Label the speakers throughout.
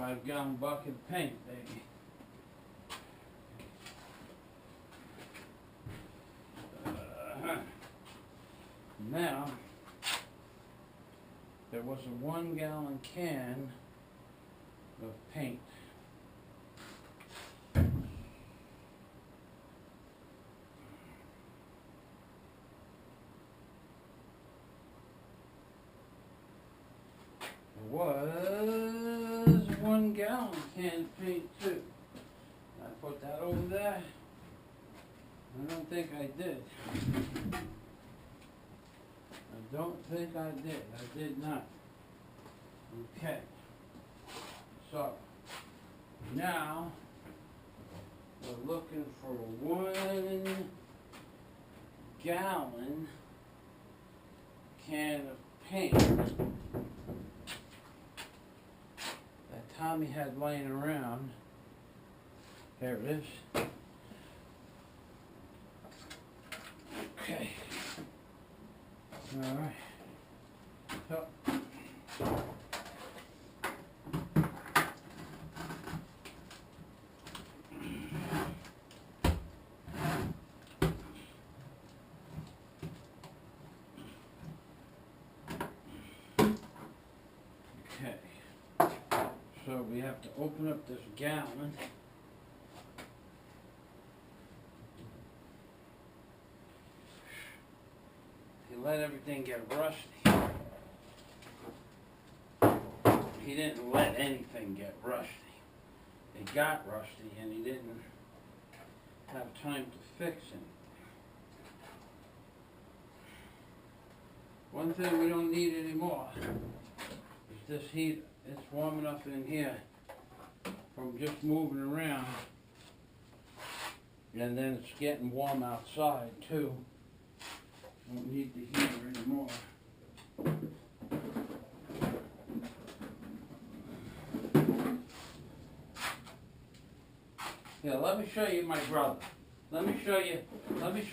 Speaker 1: 5-gallon bucket of paint, baby. Now, there was a 1-gallon can of paint. There was a 1-gallon can of paint too. I put that over there. I don't think I did. I don't think I did. I did not. Okay. So, now, we're looking for a 1-gallon can of paint that Tommy had laying around. There it is. Okay. All right. So, okay. So we have to open up this gallon. Let everything get rusty. He didn't let anything get rusty. It got rusty and he didn't have time to fix it. One thing we don't need anymore is this heat. It's warm enough in here from just moving around, and then it's getting warm outside too. Don't need the heater anymore. Yeah, let me show you my brother. Let me show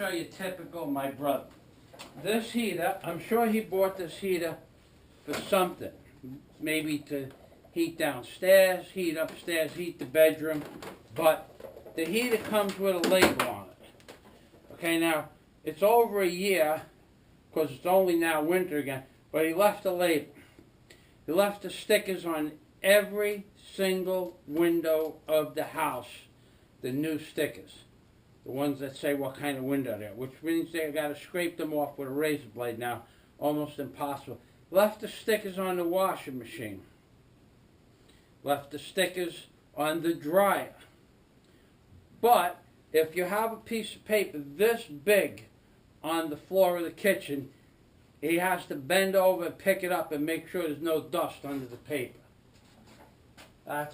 Speaker 1: you typical my brother. This heater, I'm sure he bought this heater for something. Maybe to heat downstairs, heat upstairs, heat the bedroom. But the heater comes with a label on it. Okay, now, it's over a year, because it's only now winter again, but he left a label. He left the stickers on every single window of the house, the new stickers. The ones that say what kind of window they're, which means they got to scrape them off with a razor blade now. Almost impossible. Left the stickers on the washing machine. Left the stickers on the dryer. But if you have a piece of paper this big on the floor of the kitchen, he has to bend over and pick it up and make sure there's no dust under the paper. That's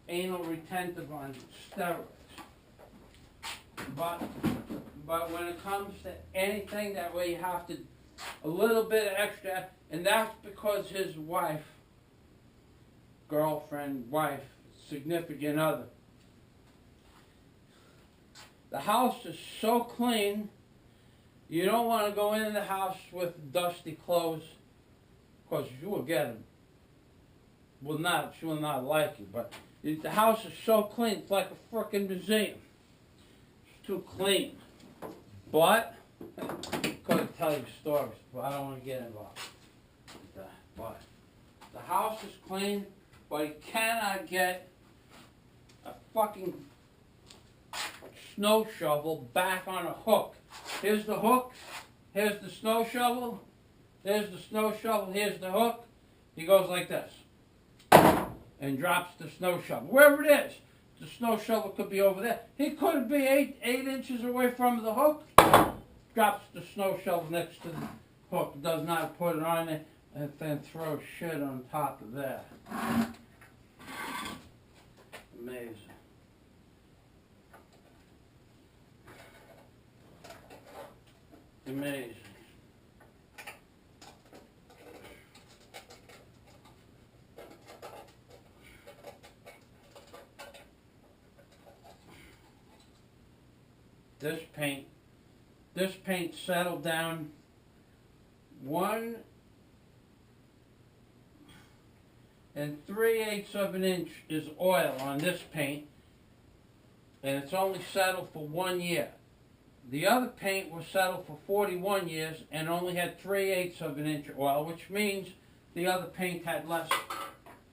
Speaker 1: anal retentive on steroids. But when it comes to anything that way, you have to a little bit of extra, and that's because his wife, girlfriend, wife, significant other. The house is so clean, you don't want to go into the house with dusty clothes, because you will get them. She will not like you, but the house is so clean, it's like a frickin' museum. It's too clean. But, I could tell you stories, but I don't want to get involved with that. But, the house is clean, but you cannot get a fucking snow shovel back on a hook. Here's the hook, here's the snow shovel, here's the snow shovel, here's the hook. He goes like this and drops the snow shovel. Wherever it is, the snow shovel could be over there. He could be eight inches away from the hook, drops the snow shovel next to the hook, does not put it on there, and then throws shit on top of that. Amazing. Amazing. This paint settled down and 3/8 of an inch is oil on this paint, and it's only settled for 1 year. The other paint was settled for 41 years and only had 3/8 of an inch oil, which means the other paint had less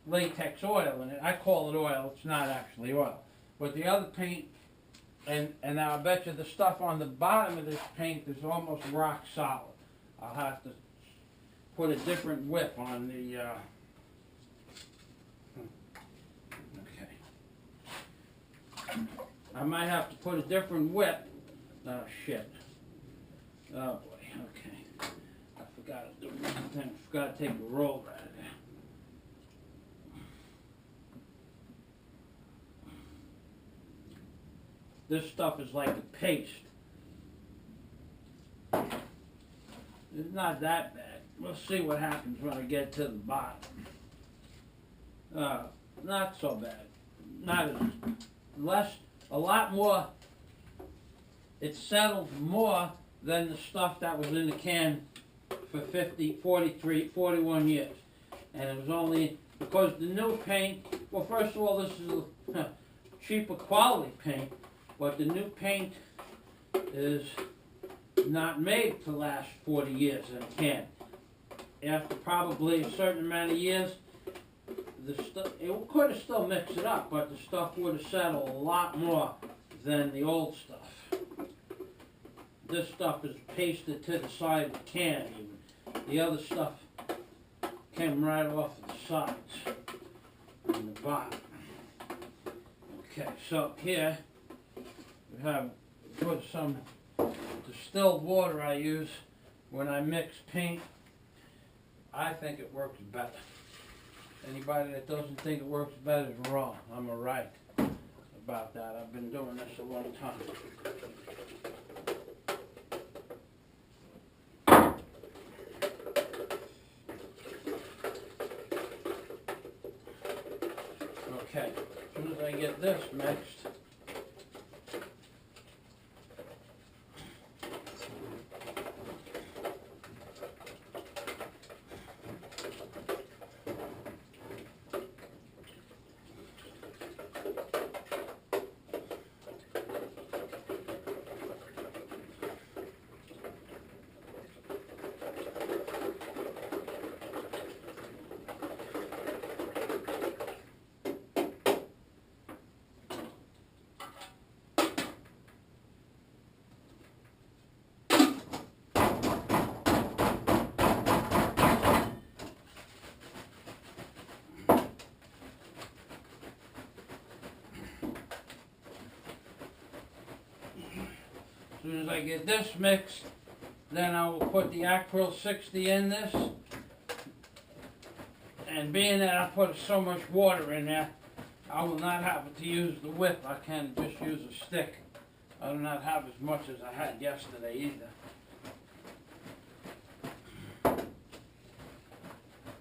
Speaker 1: latex oil in it. I call it oil, it's not actually oil. But the other paint, and now I bet you the stuff on the bottom of this paint is almost rock solid. I'll have to put a different whip on the, okay. I might have to put a different whip. Oh, shit. Oh, boy, okay. I forgot to do one thing. I forgot to take the roller out of there. This stuff is like a paste. It's not that bad. We'll see what happens when I get to the bottom. Not so bad. Not as less, a lot more. It settled more than the stuff that was in the can for 41 years. And it was only because the new paint, well, first of all, this is a cheaper quality paint, but the new paint is not made to last 40 years in a can. After probably a certain amount of years, it could have still mixed it up, but the stuff would have settled a lot more than the old stuff. This stuff is pasted to the side of the can even. The other stuff came right off the sides and the bottom. Okay, so here we have put some distilled water I use when I mix paint. I think it works better. Anybody that doesn't think it works better is wrong. I'm right about that. I've been doing this a long time. Okay, as soon as I get this mixed, as soon as I get this mixed, then I will put the Acryl 60 in this. And being that I put so much water in there, I will not have to use the whip. I can just use a stick. I do not have as much as I had yesterday either.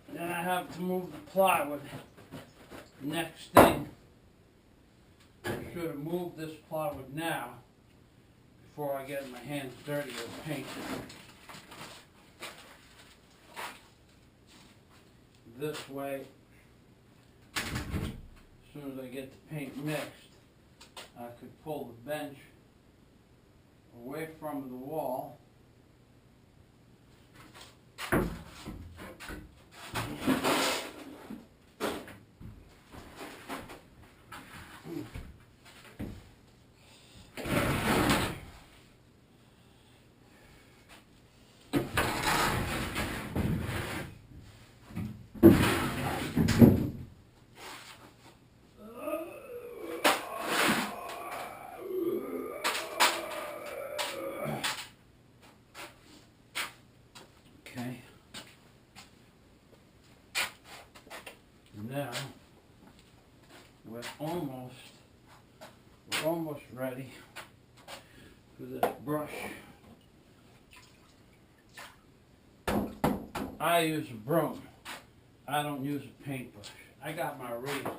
Speaker 1: Then I have to move the plywood. Next thing, I should have moved this plywood now before I get my hands dirty with paint. This way, as soon as I get the paint mixed, I could pull the bench away from the wall. Okay. Now we're almost ready for this brush. I use a broom. I don't use a paintbrush. I got my reason.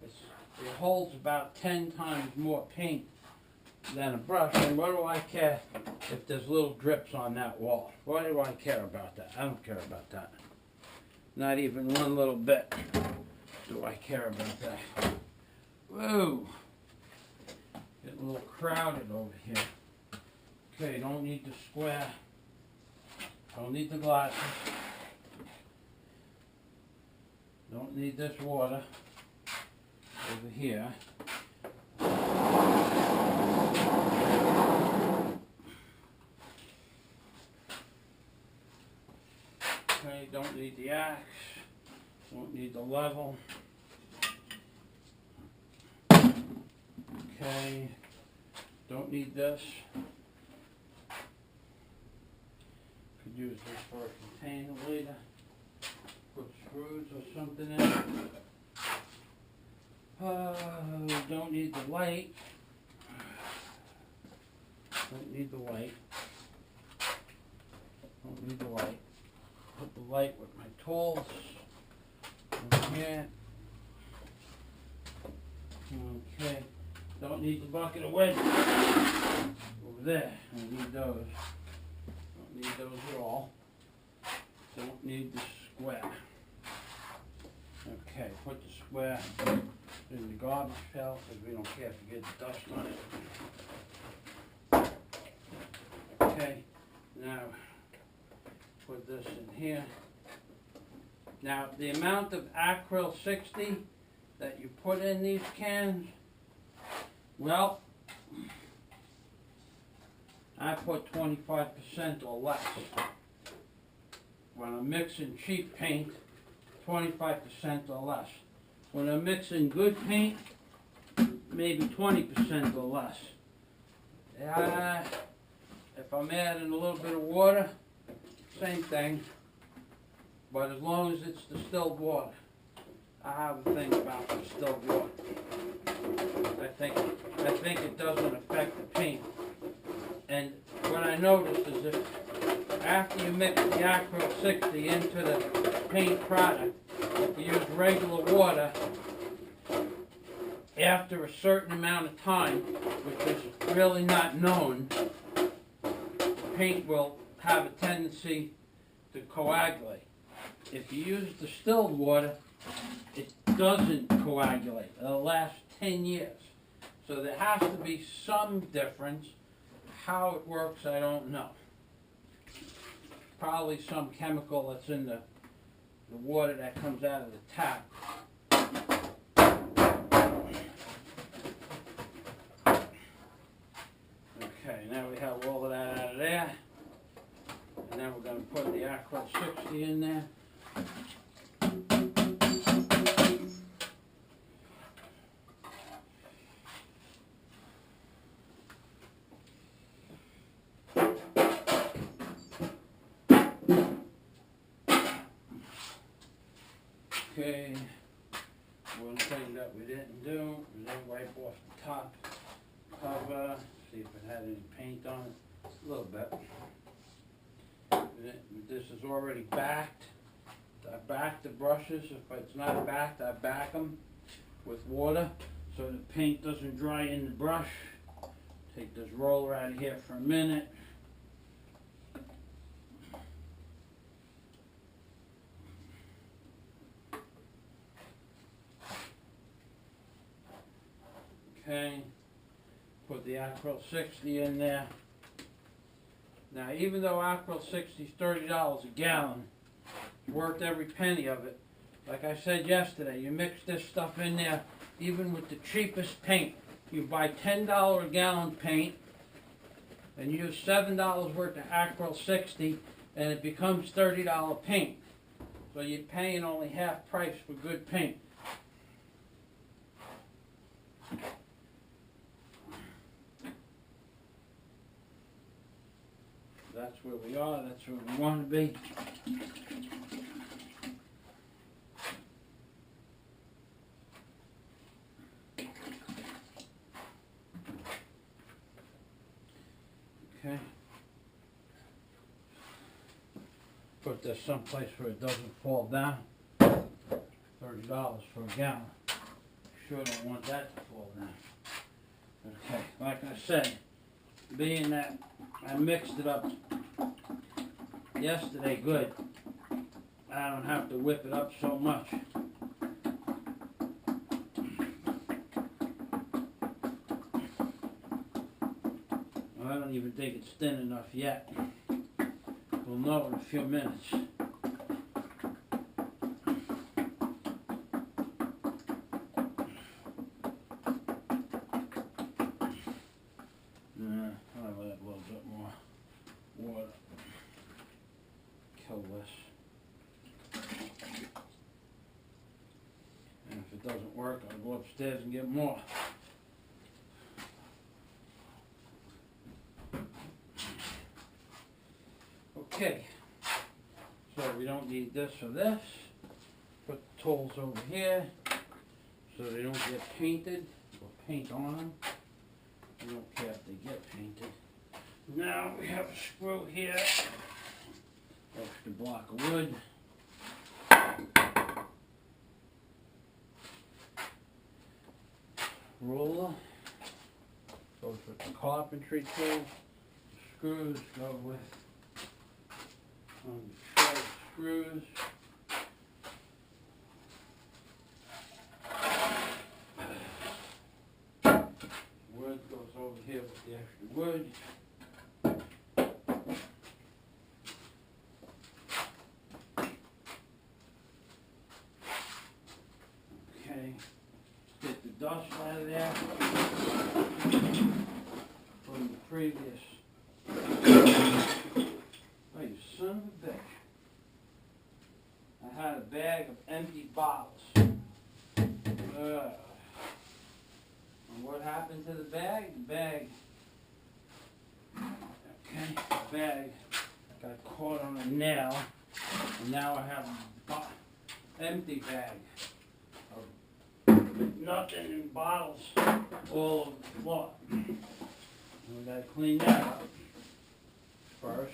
Speaker 1: It holds about 10 times more paint than a brush, and what do I care if there's little drips on that wall? Why do I care about that? I don't care about that. Not even one little bit. do I care about that? Whoa! Getting a little crowded over here. Okay, don't need the square. Don't need the glasses. Don't need this water over here. Okay, don't need the axe. Don't need the level. Okay, don't need this. Could use this for a container later. Put screws or something in it. Don't need the light. Don't need the light. Don't need the light. Put the light with my tools. Over here. Okay. Don't need the bucket of wedges. Over there. Don't need those. Don't need those at all. Don't need the square. Okay, put the square in the garbage pail because we don't care if you get the dust on it. Okay, now put this in here. Now the amount of acryl 60 that you put in these cans, well, I put 25% or less. When I'm mixing cheap paint, 25% or less. When I'm mixing good paint, maybe 20% or less. If I'm adding a little bit of water, same thing. But as long as it's distilled water, I have a thing about distilled water. I think it doesn't affect the paint. And what I noticed is that after you mix the acryl 60 into the paint product, if you use regular water, after a certain amount of time, which is really not known, the paint will have a tendency to coagulate. If you use distilled water, it doesn't coagulate. It'll last 10 years. So there has to be some difference. How it works, I don't know. Probably some chemical that's in the water that comes out of the tap. Okay, now we have all of that out of there. And then we're going to put the acryl 60 in there. Okay, one thing that we didn't do, we didn't wipe off the top cover, see if it had any paint on it, a little bit. This is already backed. I back the brushes. If it's not backed, I back them with water so the paint doesn't dry in the brush. Take this roller out of here for a minute. Okay, put the acryl 60 in there. Now, even though acryl 60 is $30 a gallon, it's worth every penny of it. Like I said yesterday, you mix this stuff in there, even with the cheapest paint. You buy $10 a gallon paint and use $7 worth of acryl 60, and it becomes $30 paint. So you're paying only half price for good paint. That's where we are, that's where we want to be. Okay. Put this someplace where it doesn't fall down. $30 for a gallon. Sure don't want that to fall down. Okay, like I said, being that I mixed it up yesterday good, I don't have to whip it up so much. I don't even think it's thin enough yet. We'll know in a few minutes. I'll add a little bit more water. Kill this. And if it doesn't work, I'll go upstairs and get more. Okay, so we don't need this or this. Put the tools over here so they don't get painted or paint on them. We don't care if they get painted. Now we have a screw here, extra block of wood. Roller goes with the carpentry tool. The screws go with screws. Wood goes over here with the extra wood. Okay, get the dust out of there from the previous. Oh, you son of a bitch. I had a bag of empty bottles. And what happened to the bag? The bag got caught on a nail. And now I have an empty bag of nothing in bottles all over the floor. And we gotta clean that up first.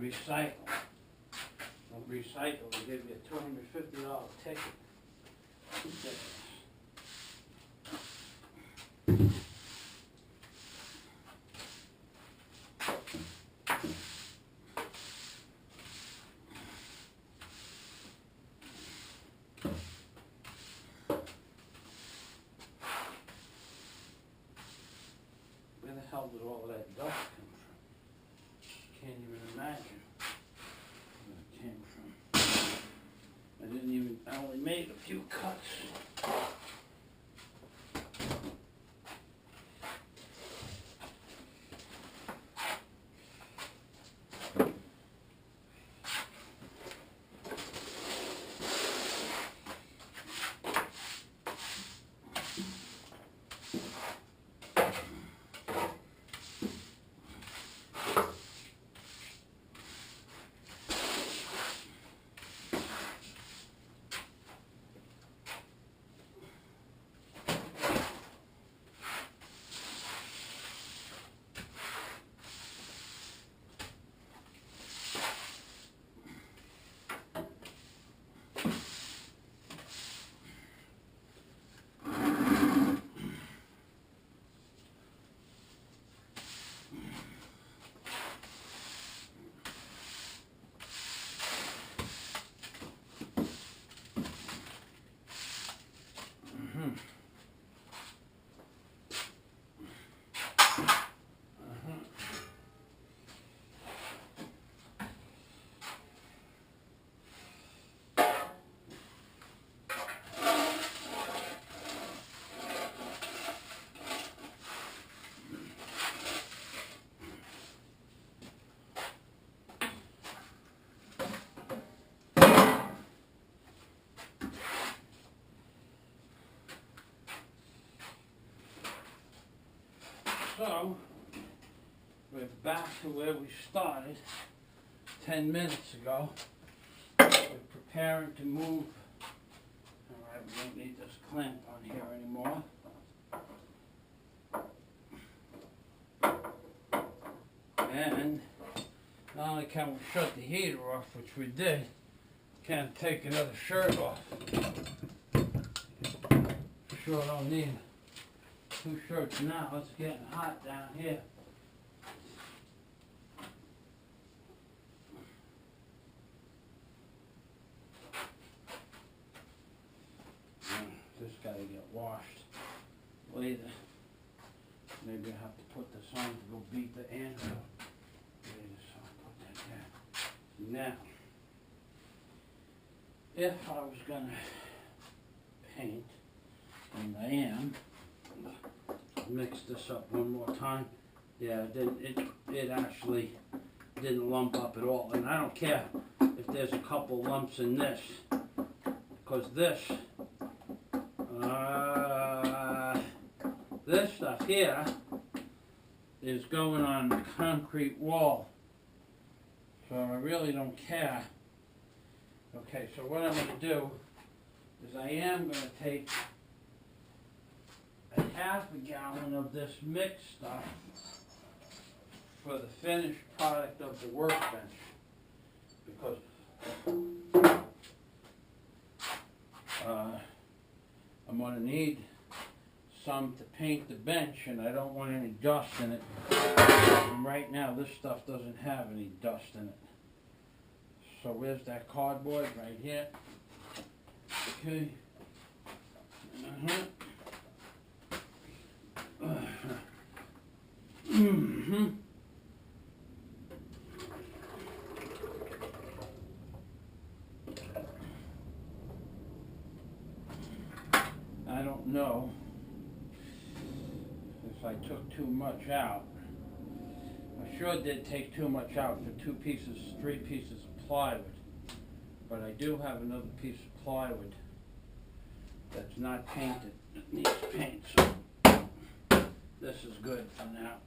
Speaker 1: Recycle. Don't recycle, they give you a $250 ticket. Where the hell did all of that dust come from? Can't even imagine where it came from. I only made a few cuts. So, we're back to where we started 10 minutes ago. We're preparing to move. Alright, we don't need this clamp on here anymore. And not only can we shut the heater off, which we did, Can't take another shirt off. Sure don't need 2 shirts now. It's getting hot down here. This gotta get washed later. Maybe I have to put this on to go beat the ant out. So I'll put that there. Now, if I was gonna paint, and I am, mix this up one more time. Yeah, it actually didn't lump up at all, and I don't care if there's a couple lumps in this, because this stuff here is going on the concrete wall, so I really don't care. Okay, so what I'm going to do is I am going to take a half a gallon of this mixed stuff for the finished product of the workbench, because I'm going to need some to paint the bench, and I don't want any dust in it. And right now this stuff doesn't have any dust in it. So where's that cardboard? Right here. Okay. I don't know if I took too much out. I sure did take too much out for 3 pieces of plywood. But I do have another piece of plywood that's not painted. It needs paint, so this is good for now.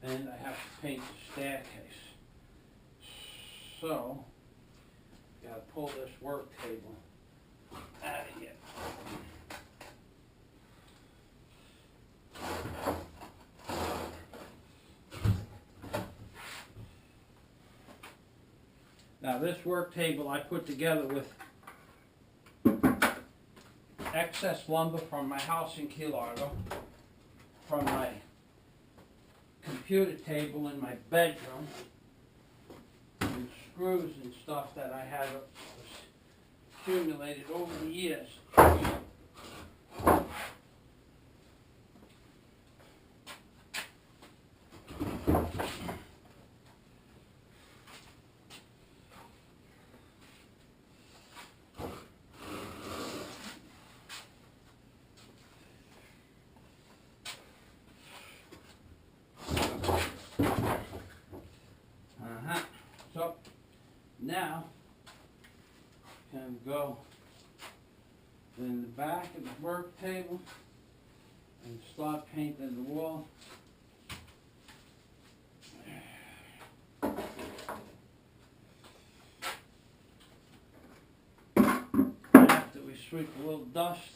Speaker 1: And I have to paint the staircase. So, gotta pull this work table out of here. Now this work table I put together with excess lumber from my house in Key Largo, from my computer table in my bedroom, and screws and stuff that I had accumulated over the years. So now can go in the back of the work table and start painting the wall. After we sweep a little dust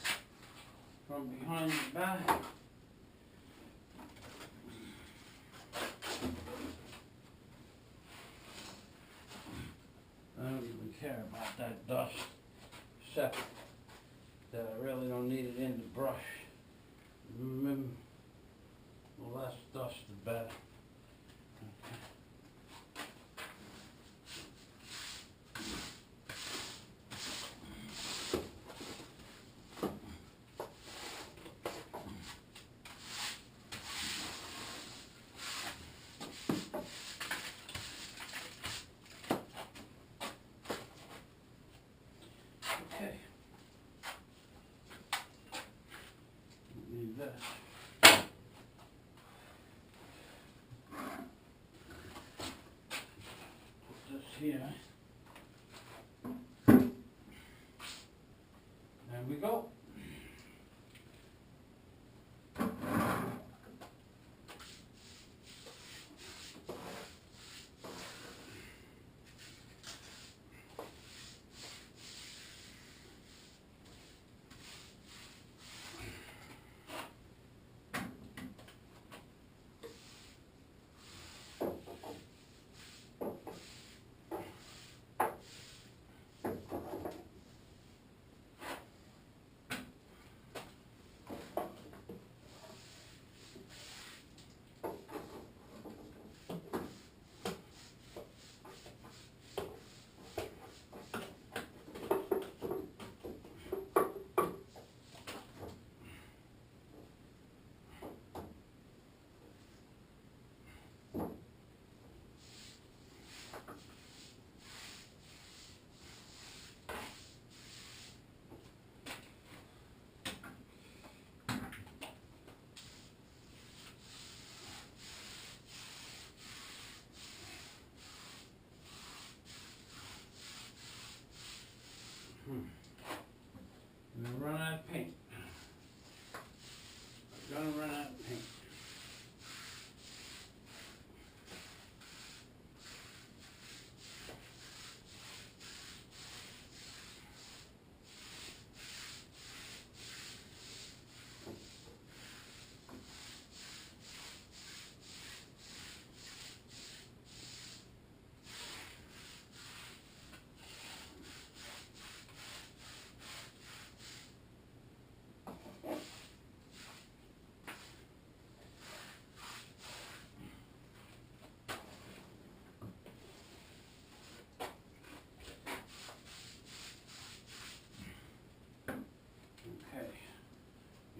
Speaker 1: from behind the back. I don't even care about that dust, except that I really don't need it in the brush. The less dust, the better. Okay. Need this. Put this here. There we go. Gonna run out of paint.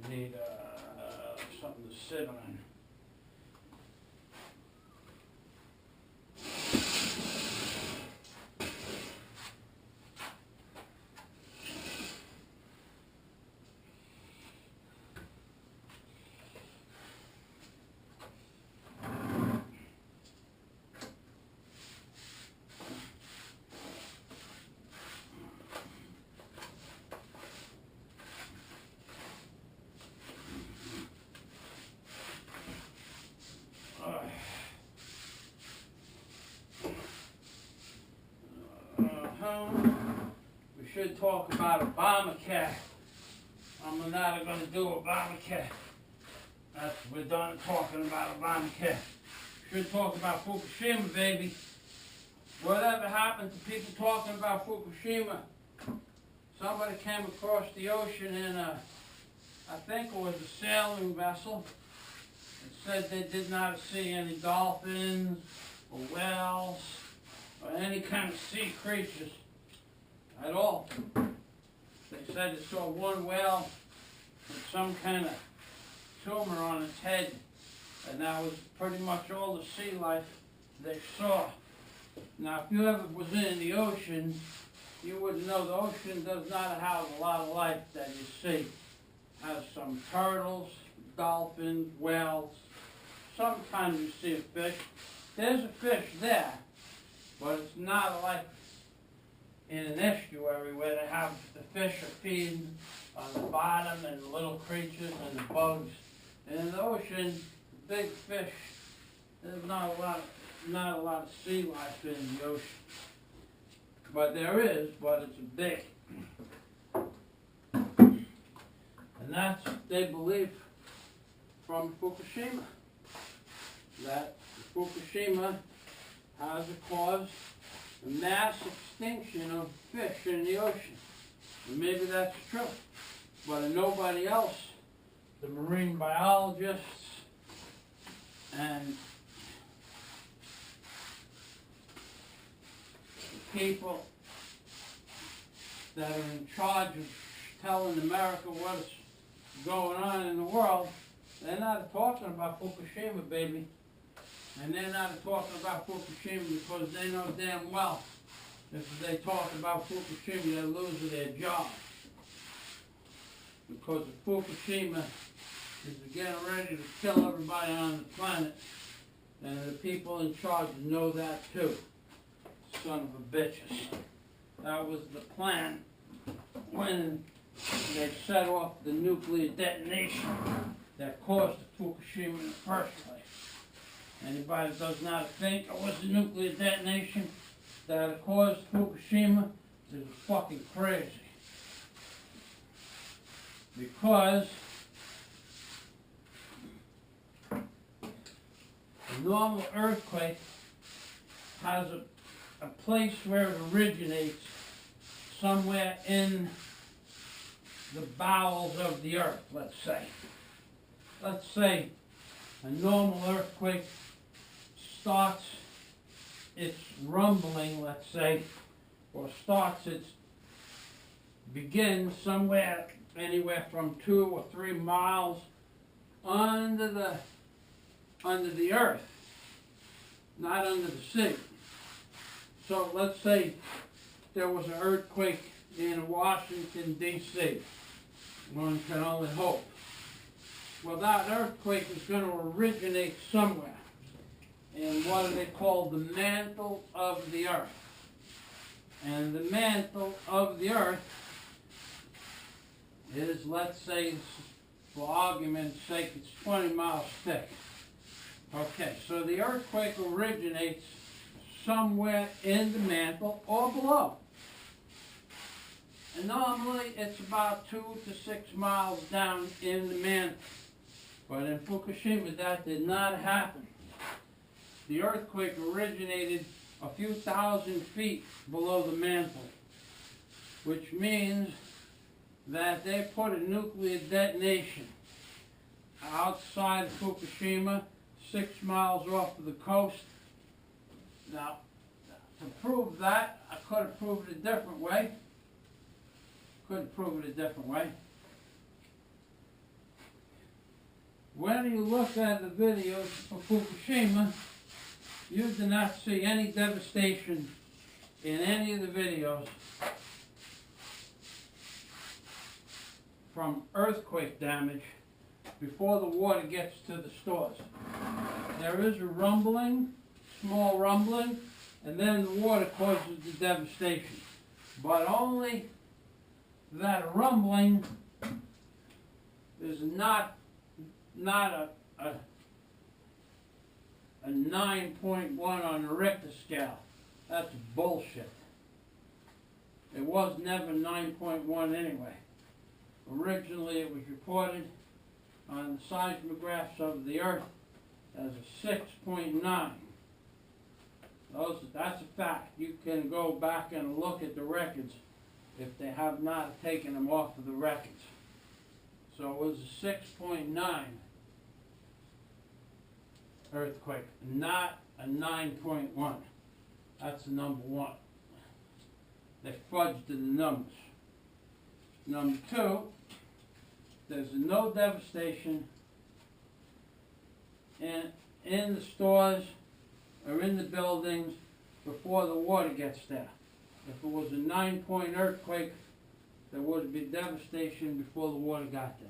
Speaker 1: Need something to sit on. We should talk about Obamacare. I'm not going to do Obamacare. We're done talking about Obamacare. We should talk about Fukushima, baby. Whatever happened to people talking about Fukushima? Somebody came across the ocean in I think it was a sailing vessel. It said they did not see any dolphins or whales or any kind of sea creatures at all. They said they saw one whale with some kind of tumor on its head, and that was pretty much all the sea life they saw. Now, if you ever was in the ocean, you would know the ocean does not have a lot of life that you see. It has some turtles, dolphins, whales. Sometimes you see a fish. There's a fish there, but it's not like in an estuary where they have the fish are feeding on the bottom and the little creatures and the bugs. And in the ocean, the big fish, there's not a lot of sea life in the ocean. But there is, but it's big. And that's, they believe, from Fukushima. That Fukushima has caused a mass extinction of fish in the ocean. And maybe that's true. But nobody else, the marine biologists and the people that are in charge of telling America what's going on in the world, they're not talking about Fukushima, baby. And they're not talking about Fukushima because they know damn well if they talk about Fukushima, they're losing their job. Because if Fukushima is getting ready to kill everybody on the planet, and the people in charge know that too. Son of a bitches. That was the plan when they set off the nuclear detonation that caused the Fukushima in the first place. Anybody that does not think it was the nuclear detonation that caused Fukushima is fucking crazy. Because a normal earthquake has a place where it originates somewhere in the bowels of the earth, let's say. Let's say a normal earthquake starts its rumbling, let's say, or begins somewhere, anywhere from 2 or 3 miles under the earth, not under the sea. So let's say there was an earthquake in Washington, D.C. One can only hope. Well, that earthquake is going to originate somewhere in what they call the mantle of the earth. And the mantle of the earth is, let's say, for argument's sake, it's 20 miles thick. Okay, so the earthquake originates somewhere in the mantle or below. And normally it's about 2 to 6 miles down in the mantle. But in Fukushima that did not happen. The earthquake originated a few thousand feet below the mantle, which means that they put a nuclear detonation outside of Fukushima, 6 miles off of the coast. Now, to prove that, I could have proved it a different way. When you look at the videos of Fukushima, you do not see any devastation in any of the videos from earthquake damage before the water gets to the stores. There is a rumbling, small rumbling, and then the water causes the devastation. But only that rumbling is not a 9.1 on the Richter scale. That's bullshit. It was never 9.1 anyway. Originally it was reported on the seismographs of the earth as a 6.9. That's a fact. You can go back and look at the records if they have not taken them off of the records. So it was a 6.9 earthquake, not a 9.1. That's the number one. They fudged the numbers. Number two, there's no devastation in the stores or in the buildings before the water gets there. If it was a 9-point earthquake, there would be devastation before the water got there.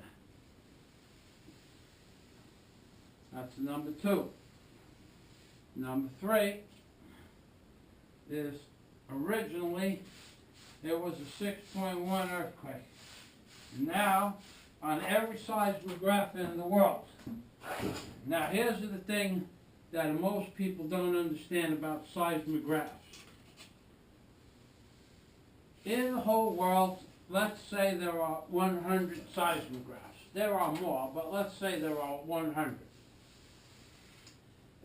Speaker 1: That's number two. Number three is originally it was a 6.1 earthquake. Now, on every seismograph in the world. Now, here's the thing that most people don't understand about seismographs. In the whole world, let's say there are 100 seismographs. There are more, but let's say there are 100.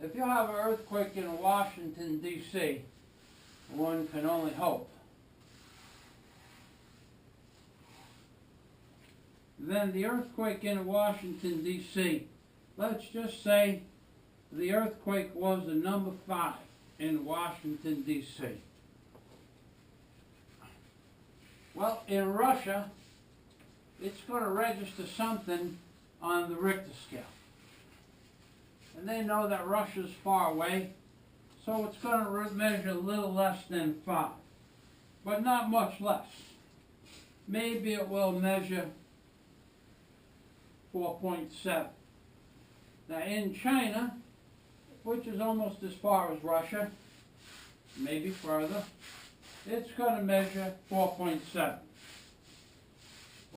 Speaker 1: If you have an earthquake in Washington, D.C., one can only hope. Then the earthquake in Washington, D.C., let's just say the earthquake was a number 5 in Washington, D.C. Well, in Russia, it's going to register something on the Richter scale. And they know that Russia's far away, so it's going to measure a little less than 5, but not much less. Maybe it will measure 4.7. Now in China, which is almost as far as Russia, maybe further, it's going to measure 4.7.